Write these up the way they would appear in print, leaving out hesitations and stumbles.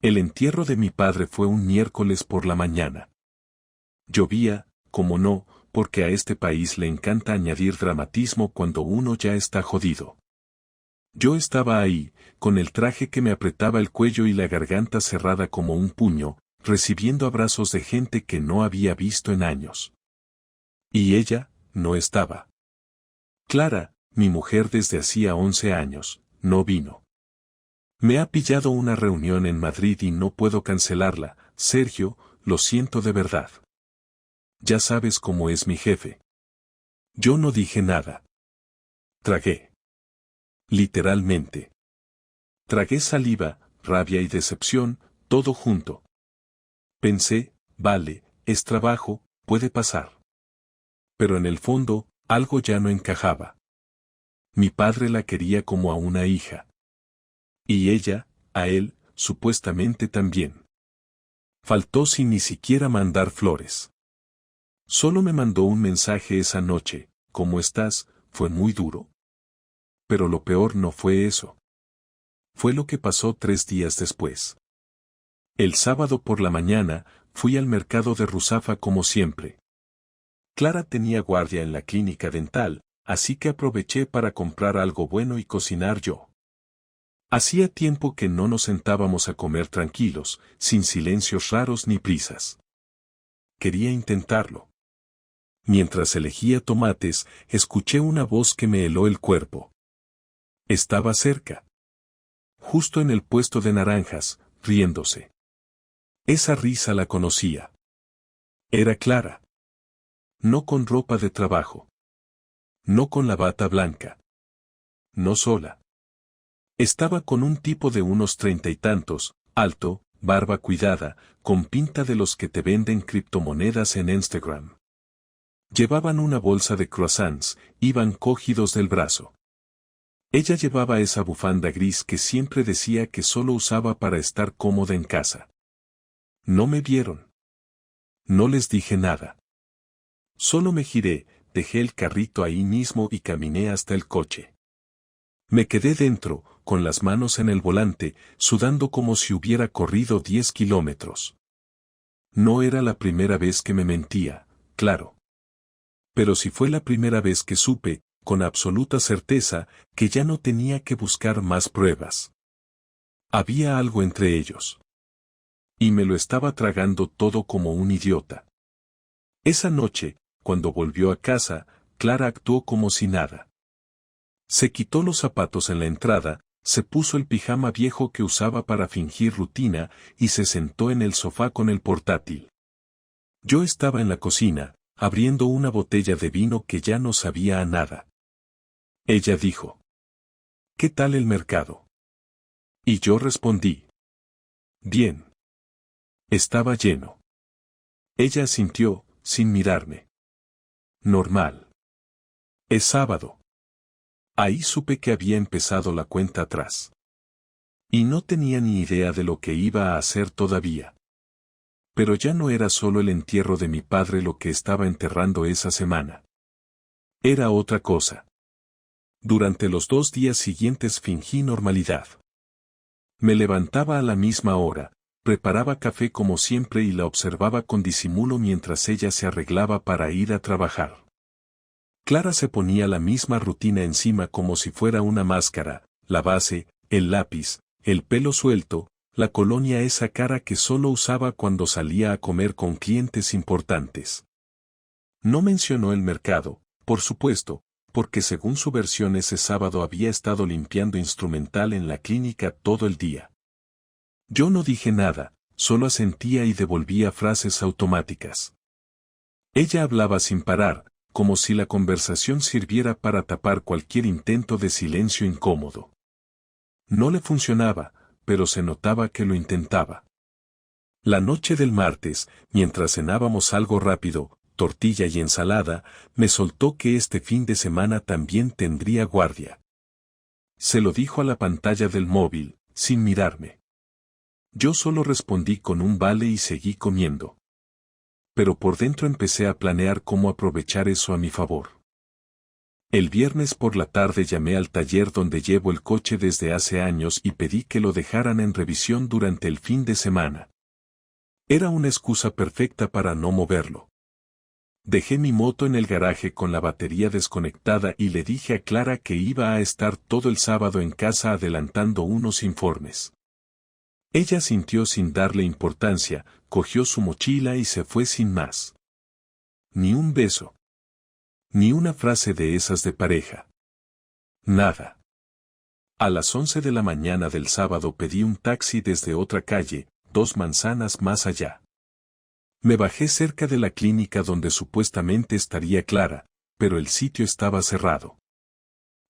El entierro de mi padre fue un miércoles por la mañana. Llovía, como no, porque a este país le encanta añadir dramatismo cuando uno ya está jodido. Yo estaba ahí, con el traje que me apretaba el cuello y la garganta cerrada como un puño, recibiendo abrazos de gente que no había visto en años. Y ella, no estaba. Clara, mi mujer desde hacía 11 años, no vino. Me ha pillado una reunión en Madrid y no puedo cancelarla, Sergio, lo siento de verdad. Ya sabes cómo es mi jefe. Yo no dije nada. Tragué. Literalmente. Tragué saliva, rabia y decepción, todo junto. Pensé, vale, es trabajo, puede pasar. Pero en el fondo, algo ya no encajaba. Mi padre la quería como a una hija. Y ella, a él, supuestamente también. Faltó sin ni siquiera mandar flores. Solo me mandó un mensaje esa noche, ¿cómo estás? Fue muy duro. Pero lo peor no fue eso. Fue lo que pasó 3 días después. El sábado por la mañana, fui al mercado de Ruzafa como siempre. Clara tenía guardia en la clínica dental, así que aproveché para comprar algo bueno y cocinar yo. Hacía tiempo que no nos sentábamos a comer tranquilos, sin silencios raros ni prisas. Quería intentarlo. Mientras elegía tomates, escuché una voz que me heló el cuerpo. Estaba cerca. Justo en el puesto de naranjas, riéndose. Esa risa la conocía. Era Clara. No con ropa de trabajo. No con la bata blanca. No sola. Estaba con un tipo de unos 30 y tantos, alto, barba cuidada, con pinta de los que te venden criptomonedas en Instagram. Llevaban una bolsa de croissants, iban cogidos del brazo. Ella llevaba esa bufanda gris que siempre decía que solo usaba para estar cómoda en casa. No me vieron. No les dije nada. Solo me giré, dejé el carrito ahí mismo y caminé hasta el coche. Me quedé dentro, con las manos en el volante, sudando como si hubiera corrido 10 kilómetros. No era la primera vez que me mentía, claro. Pero sí fue la primera vez que supe, con absoluta certeza, que ya no tenía que buscar más pruebas. Había algo entre ellos. Y me lo estaba tragando todo como un idiota. Esa noche, cuando volvió a casa, Clara actuó como si nada. Se quitó los zapatos en la entrada, se puso el pijama viejo que usaba para fingir rutina y se sentó en el sofá con el portátil. Yo estaba en la cocina, abriendo una botella de vino que ya no sabía a nada. Ella dijo: ¿Qué tal el mercado? Y yo respondí: Bien. Estaba lleno. Ella asintió, sin mirarme. Normal. Es sábado. Ahí supe que había empezado la cuenta atrás. Y no tenía ni idea de lo que iba a hacer todavía. Pero ya no era solo el entierro de mi padre lo que estaba enterrando esa semana. Era otra cosa. Durante los 2 días siguientes fingí normalidad. Me levantaba a la misma hora, preparaba café como siempre y la observaba con disimulo mientras ella se arreglaba para ir a trabajar. Clara se ponía la misma rutina encima como si fuera una máscara, la base, el lápiz, el pelo suelto, la colonia, esa cara que solo usaba cuando salía a comer con clientes importantes. No mencionó el mercado, por supuesto, porque según su versión ese sábado había estado limpiando instrumental en la clínica todo el día. Yo no dije nada, solo asentía y devolvía frases automáticas. Ella hablaba sin parar, como si la conversación sirviera para tapar cualquier intento de silencio incómodo. No le funcionaba, pero se notaba que lo intentaba. La noche del martes, mientras cenábamos algo rápido, tortilla y ensalada, me soltó que este fin de semana también tendría guardia. Se lo dijo a la pantalla del móvil, sin mirarme. Yo solo respondí con un vale y seguí comiendo. Pero por dentro empecé a planear cómo aprovechar eso a mi favor. El viernes por la tarde llamé al taller donde llevo el coche desde hace años y pedí que lo dejaran en revisión durante el fin de semana. Era una excusa perfecta para no moverlo. Dejé mi moto en el garaje con la batería desconectada y le dije a Clara que iba a estar todo el sábado en casa adelantando unos informes. Ella sintió sin darle importancia, cogió su mochila y se fue sin más. Ni un beso. Ni una frase de esas de pareja. Nada. A las 11 de la mañana del sábado pedí un taxi desde otra calle, 2 manzanas más allá. Me bajé cerca de la clínica donde supuestamente estaría Clara, pero el sitio estaba cerrado.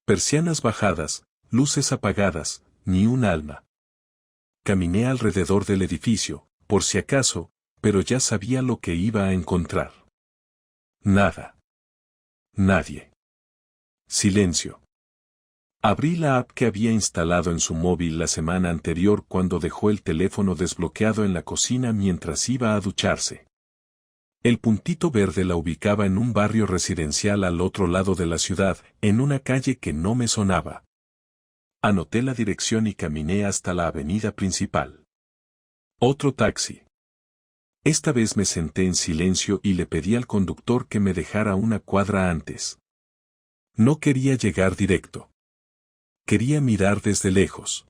Persianas bajadas, luces apagadas, ni un alma. Caminé alrededor del edificio, por si acaso, pero ya sabía lo que iba a encontrar. Nada. Nadie. Silencio. Abrí la app que había instalado en su móvil la semana anterior cuando dejó el teléfono desbloqueado en la cocina mientras iba a ducharse. El puntito verde la ubicaba en un barrio residencial al otro lado de la ciudad, en una calle que no me sonaba. Anoté la dirección y caminé hasta la avenida principal. Otro taxi. Esta vez me senté en silencio y le pedí al conductor que me dejara una cuadra antes. No quería llegar directo. Quería mirar desde lejos.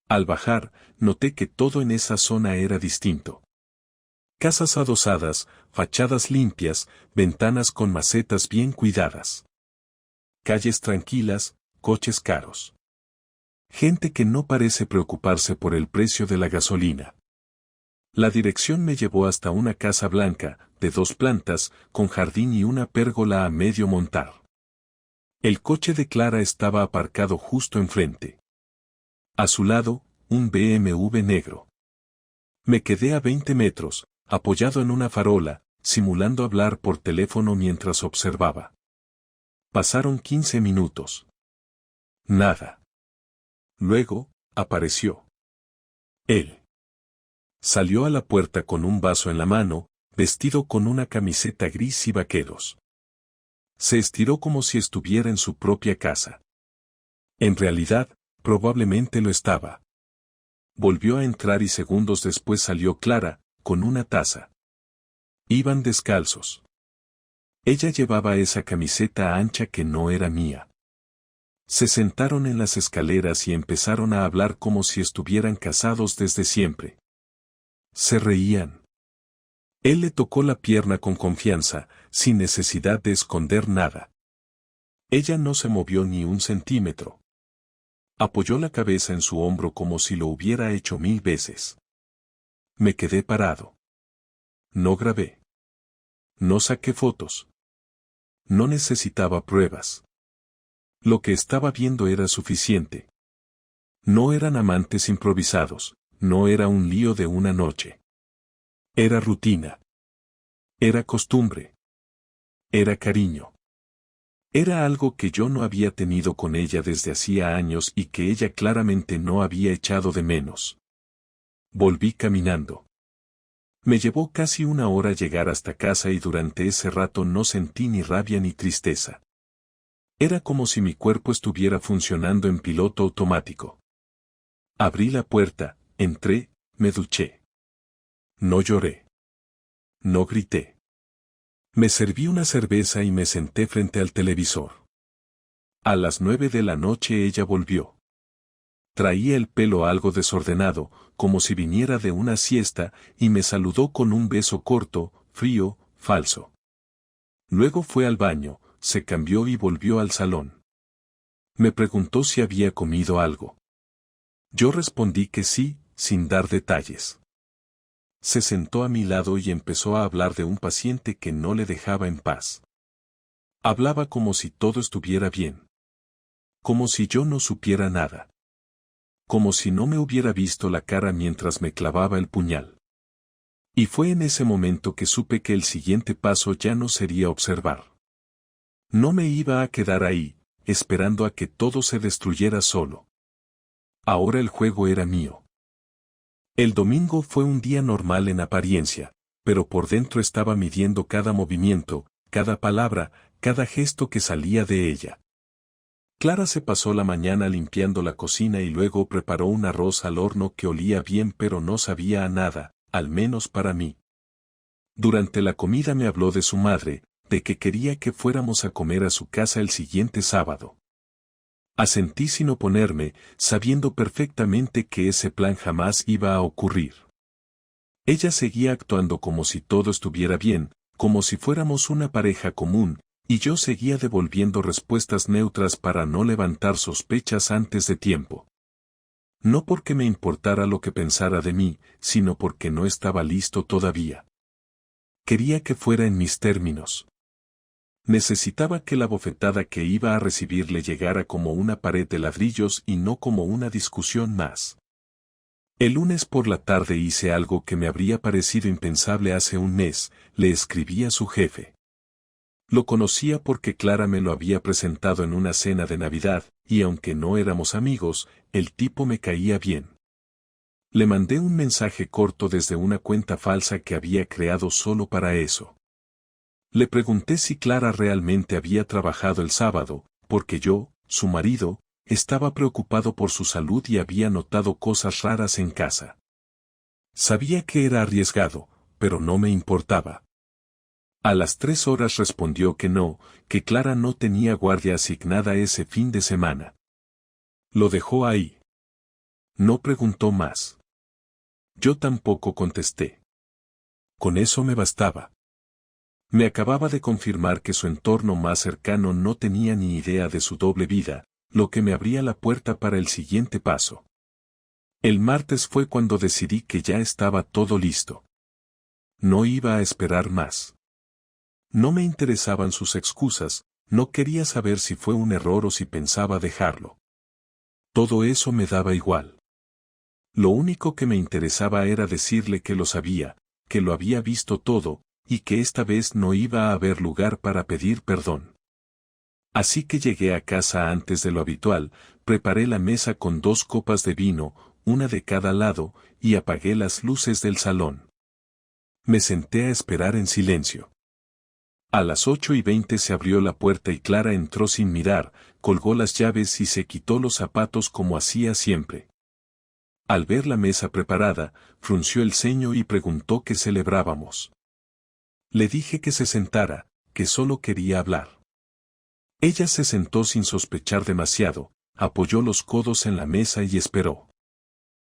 Al bajar, noté que todo en esa zona era distinto. Casas adosadas, fachadas limpias, ventanas con macetas bien cuidadas. Calles tranquilas, coches caros. Gente que no parece preocuparse por el precio de la gasolina. La dirección me llevó hasta una casa blanca, de 2 plantas, con jardín y una pérgola a medio montar. El coche de Clara estaba aparcado justo enfrente. A su lado, un BMW negro. Me quedé a 20 metros, apoyado en una farola, simulando hablar por teléfono mientras observaba. Pasaron 15 minutos. Nada. Luego, apareció. Él. Salió a la puerta con un vaso en la mano, vestido con una camiseta gris y vaqueros. Se estiró como si estuviera en su propia casa. En realidad, probablemente lo estaba. Volvió a entrar y segundos después salió Clara, con una taza. Iban descalzos. Ella llevaba esa camiseta ancha que no era mía. Se sentaron en las escaleras y empezaron a hablar como si estuvieran casados desde siempre. Se reían. Él le tocó la pierna con confianza, sin necesidad de esconder nada. Ella no se movió ni un centímetro. Apoyó la cabeza en su hombro como si lo hubiera hecho 1000 veces. Me quedé parado. No grabé. No saqué fotos. No necesitaba pruebas. Lo que estaba viendo era suficiente. No eran amantes improvisados, no era un lío de una noche. Era rutina. Era costumbre. Era cariño. Era algo que yo no había tenido con ella desde hacía años y que ella claramente no había echado de menos. Volví caminando. Me llevó casi 1 hora llegar hasta casa y durante ese rato no sentí ni rabia ni tristeza. Era como si mi cuerpo estuviera funcionando en piloto automático. Abrí la puerta, entré, me duché. No lloré. No grité. Me serví una cerveza y me senté frente al televisor. A las 9 de la noche ella volvió. Traía el pelo algo desordenado, como si viniera de una siesta, y me saludó con un beso corto, frío, falso. Luego fue al baño, se cambió y volvió al salón. Me preguntó si había comido algo. Yo respondí que sí, sin dar detalles. Se sentó a mi lado y empezó a hablar de un paciente que no le dejaba en paz. Hablaba como si todo estuviera bien. Como si yo no supiera nada. Como si no me hubiera visto la cara mientras me clavaba el puñal. Y fue en ese momento que supe que el siguiente paso ya no sería observar. No me iba a quedar ahí, esperando a que todo se destruyera solo. Ahora el juego era mío. El domingo fue un día normal en apariencia, pero por dentro estaba midiendo cada movimiento, cada palabra, cada gesto que salía de ella. Clara se pasó la mañana limpiando la cocina y luego preparó un arroz al horno que olía bien pero no sabía a nada, al menos para mí. Durante la comida me habló de su madre, de que quería que fuéramos a comer a su casa el siguiente sábado. Asentí sin oponerme, sabiendo perfectamente que ese plan jamás iba a ocurrir. Ella seguía actuando como si todo estuviera bien, como si fuéramos una pareja común, y yo seguía devolviendo respuestas neutras para no levantar sospechas antes de tiempo. No porque me importara lo que pensara de mí, sino porque no estaba listo todavía. Quería que fuera en mis términos. Necesitaba que la bofetada que iba a recibir le llegara como una pared de ladrillos y no como una discusión más. El lunes por la tarde hice algo que me habría parecido impensable hace un mes, le escribí a su jefe. Lo conocía porque Clara me lo había presentado en una cena de Navidad, y aunque no éramos amigos, el tipo me caía bien. Le mandé un mensaje corto desde una cuenta falsa que había creado solo para eso. Le pregunté si Clara realmente había trabajado el sábado, porque yo, su marido, estaba preocupado por su salud y había notado cosas raras en casa. Sabía que era arriesgado, pero no me importaba. A las 3 horas respondió que no, que Clara no tenía guardia asignada ese fin de semana. Lo dejó ahí. No preguntó más. Yo tampoco contesté. Con eso me bastaba. Me acababa de confirmar que su entorno más cercano no tenía ni idea de su doble vida, lo que me abría la puerta para el siguiente paso. El martes fue cuando decidí que ya estaba todo listo. No iba a esperar más. No me interesaban sus excusas, no quería saber si fue un error o si pensaba dejarlo. Todo eso me daba igual. Lo único que me interesaba era decirle que lo sabía, que lo había visto todo, y que esta vez no iba a haber lugar para pedir perdón. Así que llegué a casa antes de lo habitual, preparé la mesa con 2 copas de vino, una de cada lado, y apagué las luces del salón. Me senté a esperar en silencio. A las 8:20 se abrió la puerta y Clara entró sin mirar, colgó las llaves y se quitó los zapatos como hacía siempre. Al ver la mesa preparada, frunció el ceño y preguntó qué celebrábamos. Le dije que se sentara, que solo quería hablar. Ella se sentó sin sospechar demasiado, apoyó los codos en la mesa y esperó.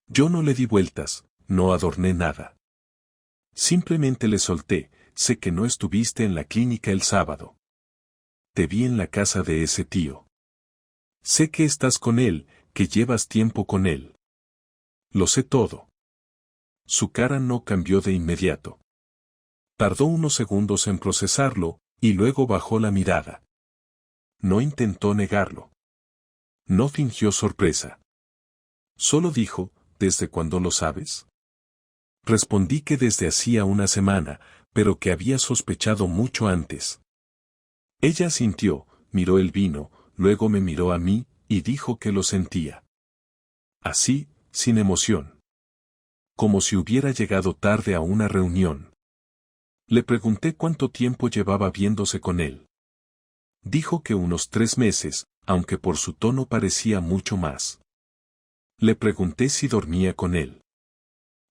Yo no le di vueltas, no adorné nada. Simplemente le solté, sé que no estuviste en la clínica el sábado. Te vi en la casa de ese tío. Sé que estás con él, que llevas tiempo con él. Lo sé todo. Su cara no cambió de inmediato. Tardó unos segundos en procesarlo, y luego bajó la mirada. No intentó negarlo. No fingió sorpresa. Solo dijo, ¿desde cuándo lo sabes? Respondí que desde hacía una semana, pero que había sospechado mucho antes. Ella asintió, miró el vino, luego me miró a mí, y dijo que lo sentía. Así, sin emoción. Como si hubiera llegado tarde a una reunión. Le pregunté cuánto tiempo llevaba viéndose con él. Dijo que unos 3 meses, aunque por su tono parecía mucho más. Le pregunté si dormía con él.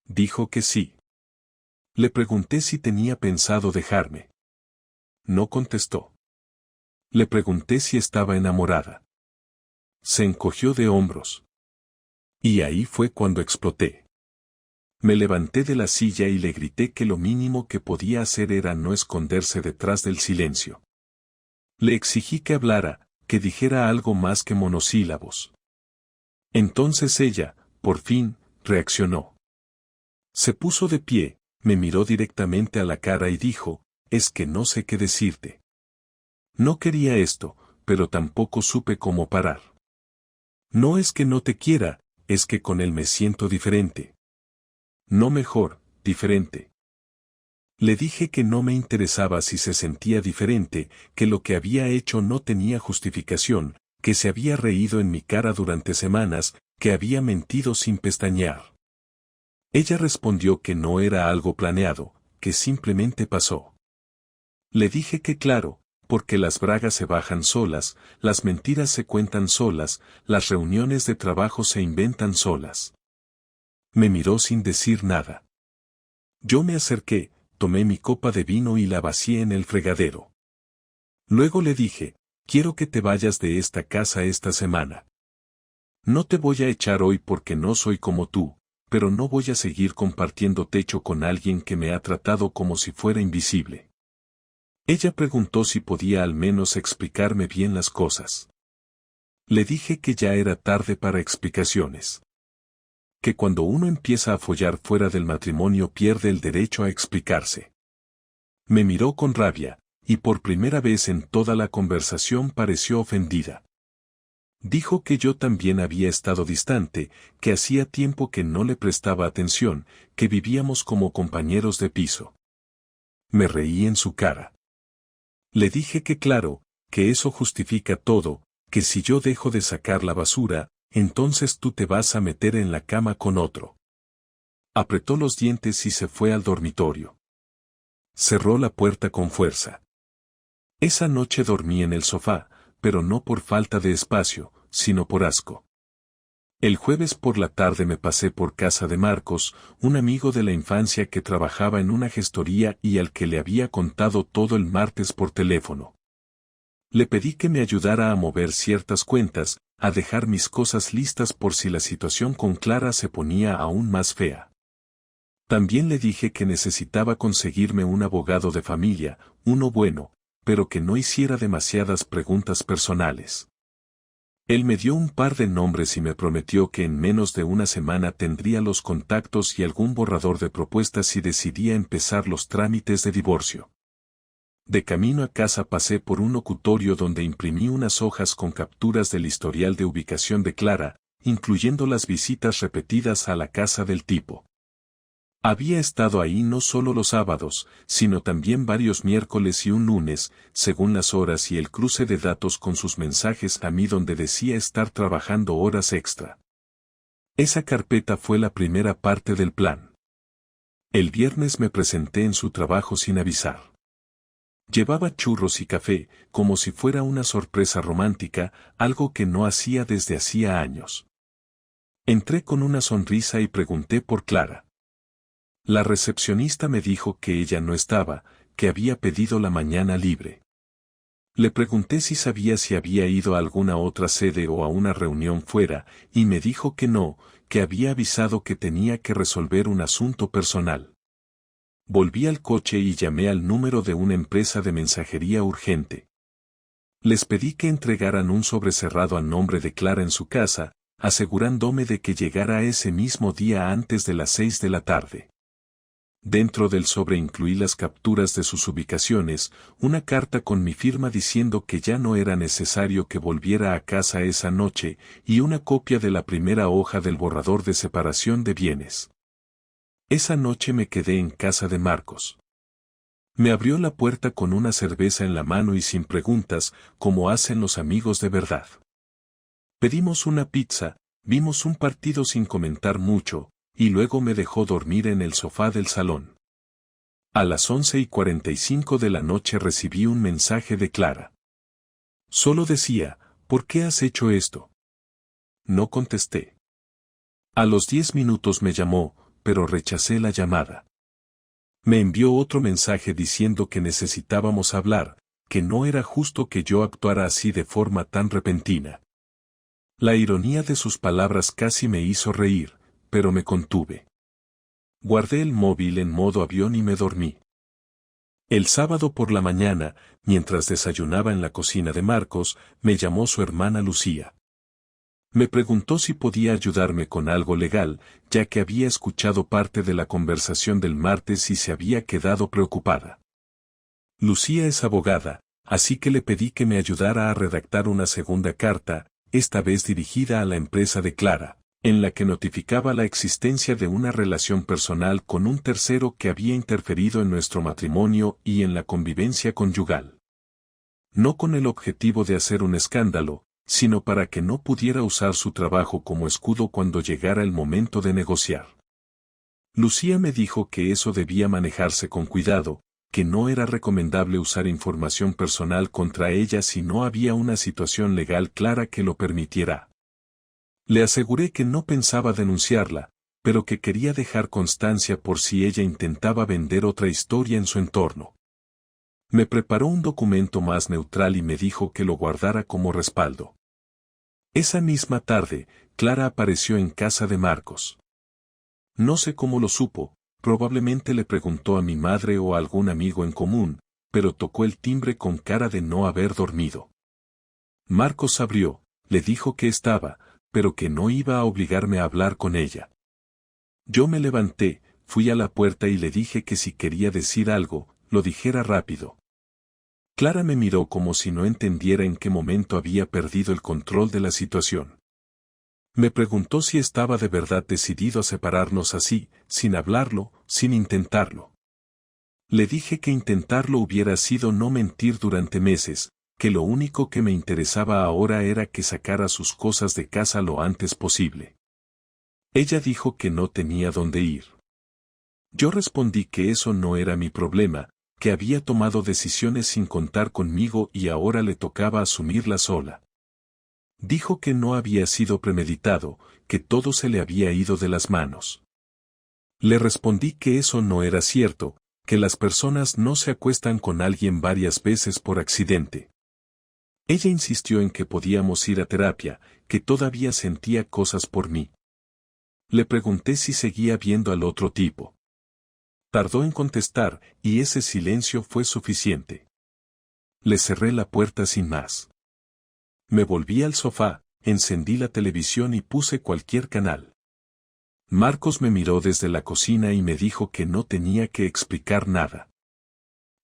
Dijo que sí. Le pregunté si tenía pensado dejarme. No contestó. Le pregunté si estaba enamorada. Se encogió de hombros. Y ahí fue cuando exploté. Me levanté de la silla y le grité que lo mínimo que podía hacer era no esconderse detrás del silencio. Le exigí que hablara, que dijera algo más que monosílabos. Entonces ella, por fin, reaccionó. Se puso de pie, me miró directamente a la cara y dijo, es que no sé qué decirte. No quería esto, pero tampoco supe cómo parar. No es que no te quiera, es que con él me siento diferente. No mejor, diferente. Le dije que no me interesaba si se sentía diferente, que lo que había hecho no tenía justificación, que se había reído en mi cara durante semanas, que había mentido sin pestañear. Ella respondió que no era algo planeado, que simplemente pasó. Le dije que claro, porque las bragas se bajan solas, las mentiras se cuentan solas, las reuniones de trabajo se inventan solas. Me miró sin decir nada. Yo me acerqué, tomé mi copa de vino y la vacié en el fregadero. Luego le dije, quiero que te vayas de esta casa esta semana. No te voy a echar hoy porque no soy como tú, pero no voy a seguir compartiendo techo con alguien que me ha tratado como si fuera invisible. Ella preguntó si podía al menos explicarme bien las cosas. Le dije que ya era tarde para explicaciones. Que cuando uno empieza a follar fuera del matrimonio pierde el derecho a explicarse. Me miró con rabia, y por primera vez en toda la conversación pareció ofendida. Dijo que yo también había estado distante, que hacía tiempo que no le prestaba atención, que vivíamos como compañeros de piso. Me reí en su cara. Le dije que claro, que eso justifica todo, que si yo dejo de sacar la basura, entonces tú te vas a meter en la cama con otro. Apretó los dientes y se fue al dormitorio. Cerró la puerta con fuerza. Esa noche dormí en el sofá, pero no por falta de espacio, sino por asco. El jueves por la tarde me pasé por casa de Marcos, un amigo de la infancia que trabajaba en una gestoría y al que le había contado todo el martes por teléfono. Le pedí que me ayudara a mover ciertas cuentas, a dejar mis cosas listas por si la situación con Clara se ponía aún más fea. También le dije que necesitaba conseguirme un abogado de familia, uno bueno, pero que no hiciera demasiadas preguntas personales. Él me dio un par de nombres y me prometió que en menos de una semana tendría los contactos y algún borrador de propuestas si decidía empezar los trámites de divorcio. De camino a casa pasé por un locutorio donde imprimí unas hojas con capturas del historial de ubicación de Clara, incluyendo las visitas repetidas a la casa del tipo. Había estado ahí no solo los sábados, sino también varios miércoles y un lunes, según las horas y el cruce de datos con sus mensajes a mí donde decía estar trabajando horas extra. Esa carpeta fue la primera parte del plan. El viernes me presenté en su trabajo sin avisar. Llevaba churros y café, como si fuera una sorpresa romántica, algo que no hacía desde hacía años. Entré con una sonrisa y pregunté por Clara. La recepcionista me dijo que ella no estaba, que había pedido la mañana libre. Le pregunté si sabía si había ido a alguna otra sede o a una reunión fuera, y me dijo que no, que había avisado que tenía que resolver un asunto personal. Volví al coche y llamé al número de una empresa de mensajería urgente. Les pedí que entregaran un sobre cerrado a nombre de Clara en su casa, asegurándome de que llegara ese mismo día antes de las 6 de la tarde. Dentro del sobre incluí las capturas de sus ubicaciones, una carta con mi firma diciendo que ya no era necesario que volviera a casa esa noche, y una copia de la primera hoja del borrador de separación de bienes. Esa noche me quedé en casa de Marcos. Me abrió la puerta con una cerveza en la mano y sin preguntas, como hacen los amigos de verdad. Pedimos una pizza, vimos un partido sin comentar mucho, y luego me dejó dormir en el sofá del salón. A las 11:45 de la noche recibí un mensaje de Clara. Solo decía, ¿por qué has hecho esto? No contesté. A los 10 minutos me llamó, pero rechacé la llamada. Me envió otro mensaje diciendo que necesitábamos hablar, que no era justo que yo actuara así de forma tan repentina. La ironía de sus palabras casi me hizo reír, pero me contuve. Guardé el móvil en modo avión y me dormí. El sábado por la mañana, mientras desayunaba en la cocina de Marcos, me llamó su hermana Lucía. Me preguntó si podía ayudarme con algo legal, ya que había escuchado parte de la conversación del martes y se había quedado preocupada. Lucía es abogada, así que le pedí que me ayudara a redactar una segunda carta, esta vez dirigida a la empresa de Clara, en la que notificaba la existencia de una relación personal con un tercero que había interferido en nuestro matrimonio y en la convivencia conyugal. No con el objetivo de hacer un escándalo, sino para que no pudiera usar su trabajo como escudo cuando llegara el momento de negociar. Lucía me dijo que eso debía manejarse con cuidado, que no era recomendable usar información personal contra ella si no había una situación legal clara que lo permitiera. Le aseguré que no pensaba denunciarla, pero que quería dejar constancia por si ella intentaba vender otra historia en su entorno. Me preparó un documento más neutral y me dijo que lo guardara como respaldo. Esa misma tarde, Clara apareció en casa de Marcos. No sé cómo lo supo, probablemente le preguntó a mi madre o a algún amigo en común, pero tocó el timbre con cara de no haber dormido. Marcos abrió, le dijo que estaba, pero que no iba a obligarme a hablar con ella. Yo me levanté, fui a la puerta y le dije que si quería decir algo, lo dijera rápido. Clara me miró como si no entendiera en qué momento había perdido el control de la situación. Me preguntó si estaba de verdad decidido a separarnos así, sin hablarlo, sin intentarlo. Le dije que intentarlo hubiera sido no mentir durante meses, que lo único que me interesaba ahora era que sacara sus cosas de casa lo antes posible. Ella dijo que no tenía dónde ir. Yo respondí que eso no era mi problema, que había tomado decisiones sin contar conmigo y ahora le tocaba asumirla sola. Dijo que no había sido premeditado, que todo se le había ido de las manos. Le respondí que eso no era cierto, que las personas no se acuestan con alguien varias veces por accidente. Ella insistió en que podíamos ir a terapia, que todavía sentía cosas por mí. Le pregunté si seguía viendo al otro tipo. Tardó en contestar, y ese silencio fue suficiente. Le cerré la puerta sin más. Me volví al sofá, encendí la televisión y puse cualquier canal. Marcos me miró desde la cocina y me dijo que no tenía que explicar nada.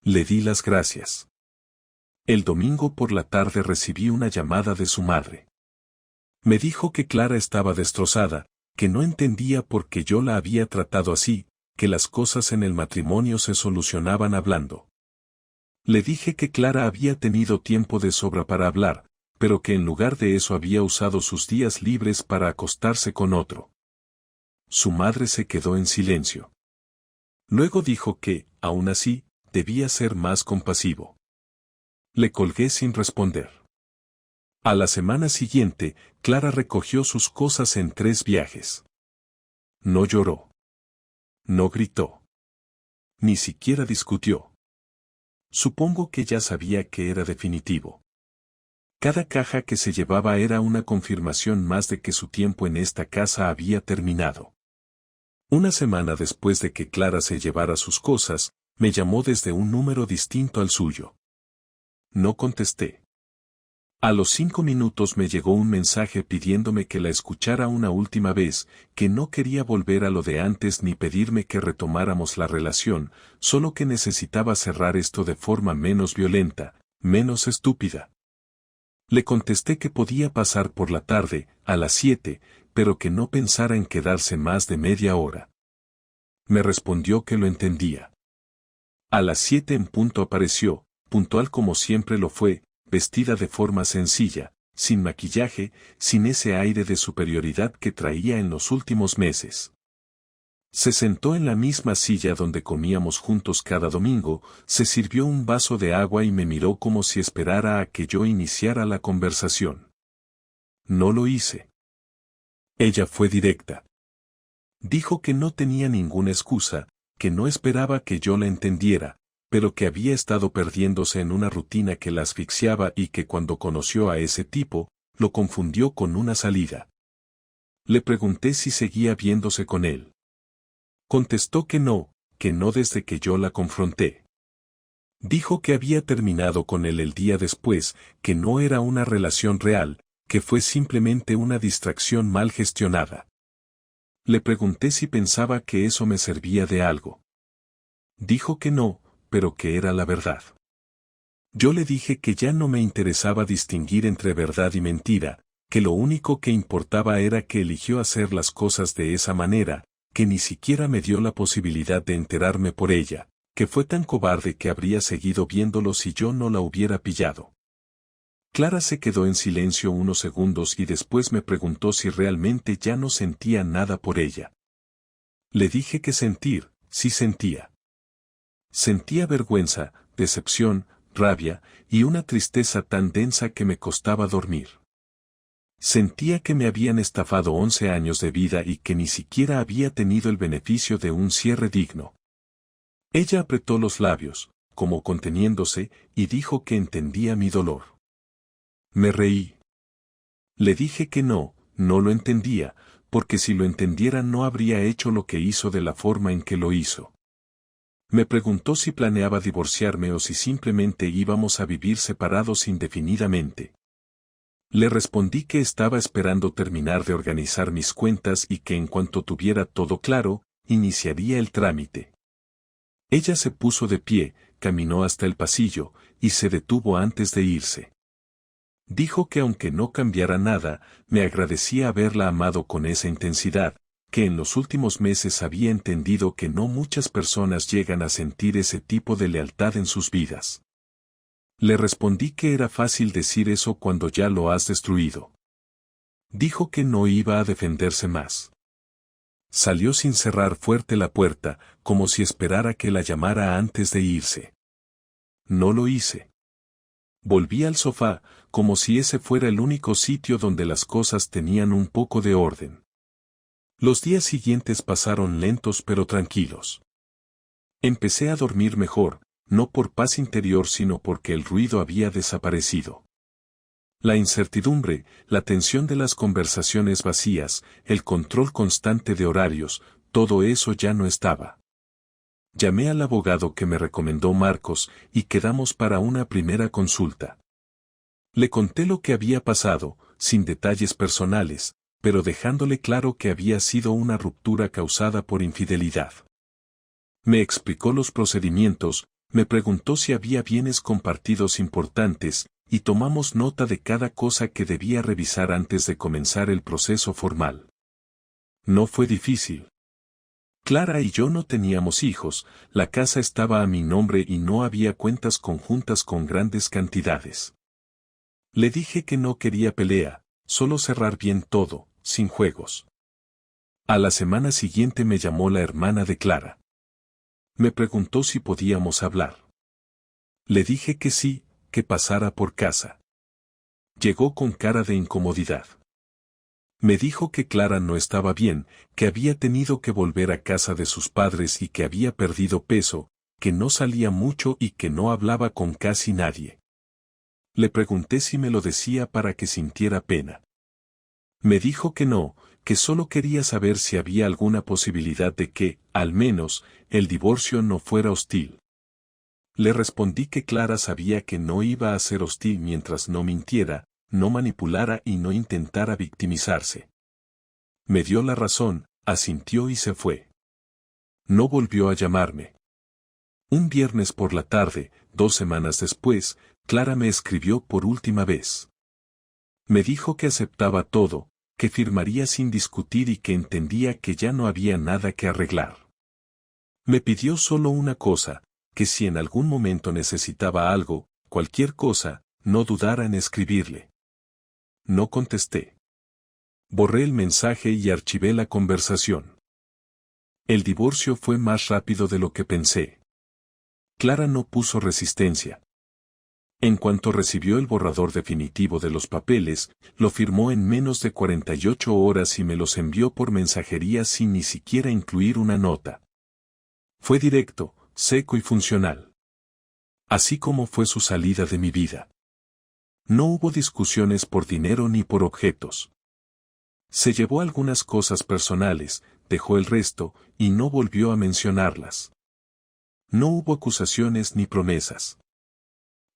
Le di las gracias. El domingo por la tarde recibí una llamada de su madre. Me dijo que Clara estaba destrozada, que no entendía por qué yo la había tratado así, que las cosas en el matrimonio se solucionaban hablando. Le dije que Clara había tenido tiempo de sobra para hablar, pero que en lugar de eso había usado sus días libres para acostarse con otro. Su madre se quedó en silencio. Luego dijo que, aún así, debía ser más compasivo. Le colgué sin responder. A la semana siguiente, Clara recogió sus cosas en 3 viajes. No lloró. No gritó. Ni siquiera discutió. Supongo que ya sabía que era definitivo. Cada caja que se llevaba era una confirmación más de que su tiempo en esta casa había terminado. Una semana después de que Clara se llevara sus cosas, me llamó desde un número distinto al suyo. No contesté. A los 5 minutos me llegó un mensaje pidiéndome que la escuchara una última vez, que no quería volver a lo de antes ni pedirme que retomáramos la relación, solo que necesitaba cerrar esto de forma menos violenta, menos estúpida. Le contesté que podía pasar por la tarde, a las 7, pero que no pensara en quedarse más de media hora. Me respondió que lo entendía. A las 7 en punto apareció, puntual como siempre lo fue, vestida de forma sencilla, sin maquillaje, sin ese aire de superioridad que traía en los últimos meses. Se sentó en la misma silla donde comíamos juntos cada domingo, se sirvió un vaso de agua y me miró como si esperara a que yo iniciara la conversación. No lo hice. Ella fue directa. Dijo que no tenía ninguna excusa, que no esperaba que yo la entendiera, pero que había estado perdiéndose en una rutina que la asfixiaba y que cuando conoció a ese tipo, lo confundió con una salida. Le pregunté si seguía viéndose con él. Contestó que no desde que yo la confronté. Dijo que había terminado con él el día después, que no era una relación real, que fue simplemente una distracción mal gestionada. Le pregunté si pensaba que eso me servía de algo. Dijo que no, pero que era la verdad. Yo le dije que ya no me interesaba distinguir entre verdad y mentira, que lo único que importaba era que eligió hacer las cosas de esa manera, que ni siquiera me dio la posibilidad de enterarme por ella, que fue tan cobarde que habría seguido viéndolo si yo no la hubiera pillado. Clara se quedó en silencio unos segundos y después me preguntó si realmente ya no sentía nada por ella. Le dije que sentir, sí sentía. Sentía vergüenza, decepción, rabia, y una tristeza tan densa que me costaba dormir. Sentía que me habían estafado 11 años de vida y que ni siquiera había tenido el beneficio de un cierre digno. Ella apretó los labios, como conteniéndose, y dijo que entendía mi dolor. Me reí. Le dije que no lo entendía, porque si lo entendiera no habría hecho lo que hizo de la forma en que lo hizo. Me preguntó si planeaba divorciarme o si simplemente íbamos a vivir separados indefinidamente. Le respondí que estaba esperando terminar de organizar mis cuentas y que en cuanto tuviera todo claro, iniciaría el trámite. Ella se puso de pie, caminó hasta el pasillo, y se detuvo antes de irse. Dijo que aunque no cambiara nada, me agradecía haberla amado con esa intensidad, que en los últimos meses había entendido que no muchas personas llegan a sentir ese tipo de lealtad en sus vidas. Le respondí que era fácil decir eso cuando ya lo has destruido. Dijo que no iba a defenderse más. Salió sin cerrar fuerte la puerta, como si esperara que la llamara antes de irse. No lo hice. Volví al sofá, como si ese fuera el único sitio donde las cosas tenían un poco de orden. Los días siguientes pasaron lentos pero tranquilos. Empecé a dormir mejor, no por paz interior sino porque el ruido había desaparecido. La incertidumbre, la tensión de las conversaciones vacías, el control constante de horarios, todo eso ya no estaba. Llamé al abogado que me recomendó Marcos y quedamos para una primera consulta. Le conté lo que había pasado, sin detalles personales, pero dejándole claro que había sido una ruptura causada por infidelidad. Me explicó los procedimientos, me preguntó si había bienes compartidos importantes, y tomamos nota de cada cosa que debía revisar antes de comenzar el proceso formal. No fue difícil. Clara y yo no teníamos hijos, la casa estaba a mi nombre y no había cuentas conjuntas con grandes cantidades. Le dije que no quería pelea, solo cerrar bien todo, sin juegos. A la semana siguiente me llamó la hermana de Clara. Me preguntó si podíamos hablar. Le dije que sí, que pasara por casa. Llegó con cara de incomodidad. Me dijo que Clara no estaba bien, que había tenido que volver a casa de sus padres y que había perdido peso, que no salía mucho y que no hablaba con casi nadie. Le pregunté si me lo decía para que sintiera pena. Me dijo que no, que solo quería saber si había alguna posibilidad de que, al menos, el divorcio no fuera hostil. Le respondí que Clara sabía que no iba a ser hostil mientras no mintiera, no manipulara y no intentara victimizarse. Me dio la razón, asintió y se fue. No volvió a llamarme. Un viernes por la tarde, 2 semanas después, Clara me escribió por última vez. Me dijo que aceptaba todo, que firmaría sin discutir y que entendía que ya no había nada que arreglar. Me pidió solo una cosa, que si en algún momento necesitaba algo, cualquier cosa, no dudara en escribirle. No contesté. Borré el mensaje y archivé la conversación. El divorcio fue más rápido de lo que pensé. Clara no puso resistencia. En cuanto recibió el borrador definitivo de los papeles, lo firmó en menos de 48 horas y me los envió por mensajería sin ni siquiera incluir una nota. Fue directo, seco y funcional. Así como fue su salida de mi vida. No hubo discusiones por dinero ni por objetos. Se llevó algunas cosas personales, dejó el resto, y no volvió a mencionarlas. No hubo acusaciones ni promesas.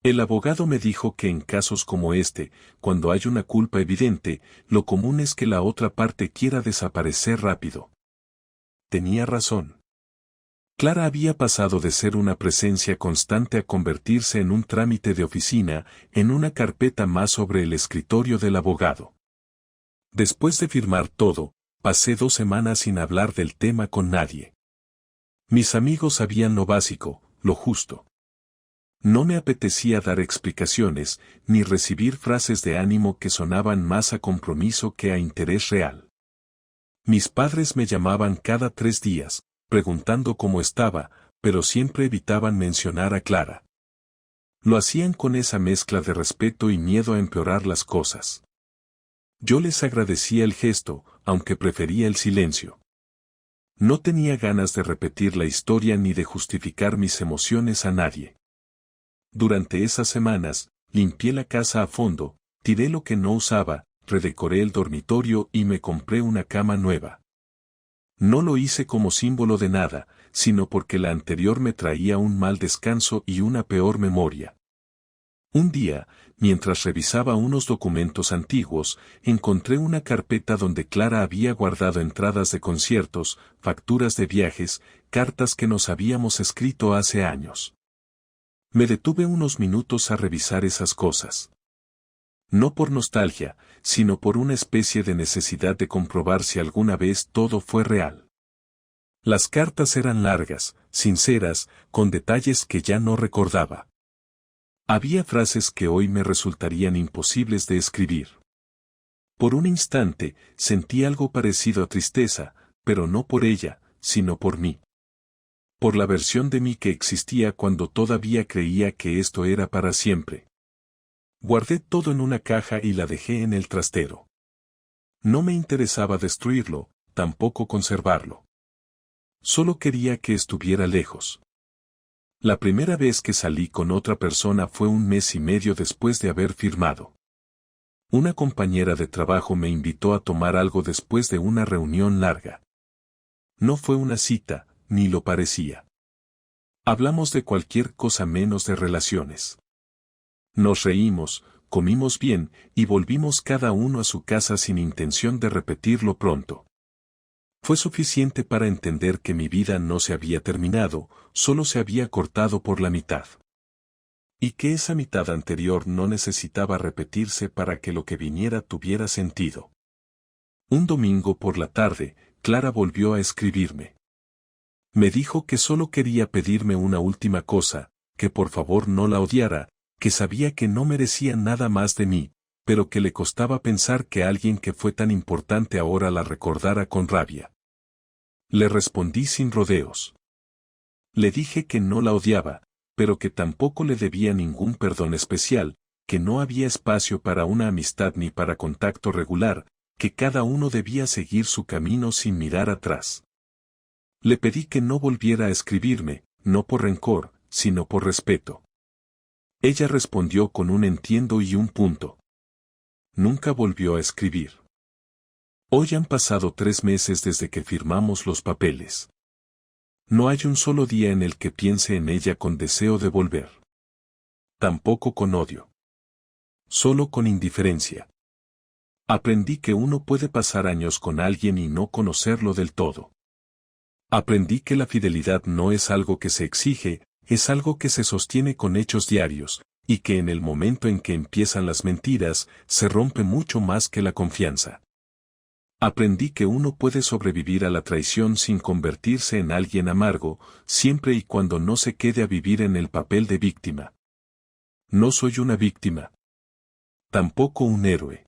El abogado me dijo que en casos como este, cuando hay una culpa evidente, lo común es que la otra parte quiera desaparecer rápido. Tenía razón. Clara había pasado de ser una presencia constante a convertirse en un trámite de oficina, en una carpeta más sobre el escritorio del abogado. Después de firmar todo, pasé 2 semanas sin hablar del tema con nadie. Mis amigos sabían lo básico, lo justo. No me apetecía dar explicaciones, ni recibir frases de ánimo que sonaban más a compromiso que a interés real. Mis padres me llamaban cada 3 días, preguntando cómo estaba, pero siempre evitaban mencionar a Clara. Lo hacían con esa mezcla de respeto y miedo a empeorar las cosas. Yo les agradecía el gesto, aunque prefería el silencio. No tenía ganas de repetir la historia ni de justificar mis emociones a nadie. Durante esas semanas, limpié la casa a fondo, tiré lo que no usaba, redecoré el dormitorio y me compré una cama nueva. No lo hice como símbolo de nada, sino porque la anterior me traía un mal descanso y una peor memoria. Un día, mientras revisaba unos documentos antiguos, encontré una carpeta donde Clara había guardado entradas de conciertos, facturas de viajes, cartas que nos habíamos escrito hace años. Me detuve unos minutos a revisar esas cosas. No por nostalgia, sino por una especie de necesidad de comprobar si alguna vez todo fue real. Las cartas eran largas, sinceras, con detalles que ya no recordaba. Había frases que hoy me resultarían imposibles de escribir. Por un instante, sentí algo parecido a tristeza, pero no por ella, sino por mí. Por la versión de mí que existía cuando todavía creía que esto era para siempre. Guardé todo en una caja y la dejé en el trastero. No me interesaba destruirlo, tampoco conservarlo. Solo quería que estuviera lejos. La primera vez que salí con otra persona fue un mes y medio después de haber firmado. Una compañera de trabajo me invitó a tomar algo después de una reunión larga. No fue una cita, ni lo parecía. Hablamos de cualquier cosa menos de relaciones. Nos reímos, comimos bien, y volvimos cada uno a su casa sin intención de repetirlo pronto. Fue suficiente para entender que mi vida no se había terminado, solo se había cortado por la mitad. Y que esa mitad anterior no necesitaba repetirse para que lo que viniera tuviera sentido. Un domingo por la tarde, Clara volvió a escribirme. Me dijo que solo quería pedirme una última cosa, que por favor no la odiara, que sabía que no merecía nada más de mí, pero que le costaba pensar que alguien que fue tan importante ahora la recordara con rabia. Le respondí sin rodeos. Le dije que no la odiaba, pero que tampoco le debía ningún perdón especial, que no había espacio para una amistad ni para contacto regular, que cada uno debía seguir su camino sin mirar atrás. Le pedí que no volviera a escribirme, no por rencor, sino por respeto. Ella respondió con un entiendo y un punto. Nunca volvió a escribir. Hoy han pasado 3 meses desde que firmamos los papeles. No hay un solo día en el que piense en ella con deseo de volver. Tampoco con odio. Solo con indiferencia. Aprendí que uno puede pasar años con alguien y no conocerlo del todo. Aprendí que la fidelidad no es algo que se exige, es algo que se sostiene con hechos diarios, y que en el momento en que empiezan las mentiras, se rompe mucho más que la confianza. Aprendí que uno puede sobrevivir a la traición sin convertirse en alguien amargo, siempre y cuando no se quede a vivir en el papel de víctima. No soy una víctima. Tampoco un héroe.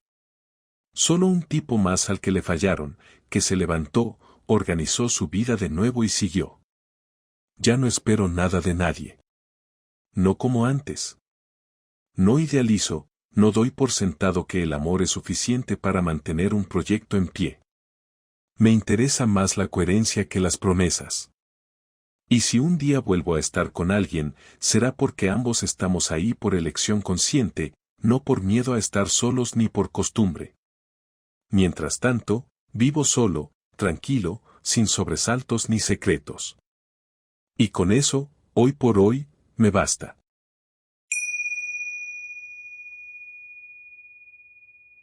Solo un tipo más al que le fallaron, que se levantó, organizó su vida de nuevo y siguió. Ya no espero nada de nadie. No como antes. No idealizo, no doy por sentado que el amor es suficiente para mantener un proyecto en pie. Me interesa más la coherencia que las promesas. Y si un día vuelvo a estar con alguien, será porque ambos estamos ahí por elección consciente, no por miedo a estar solos ni por costumbre. Mientras tanto, vivo solo, tranquilo, sin sobresaltos ni secretos. Y con eso, hoy por hoy, me basta.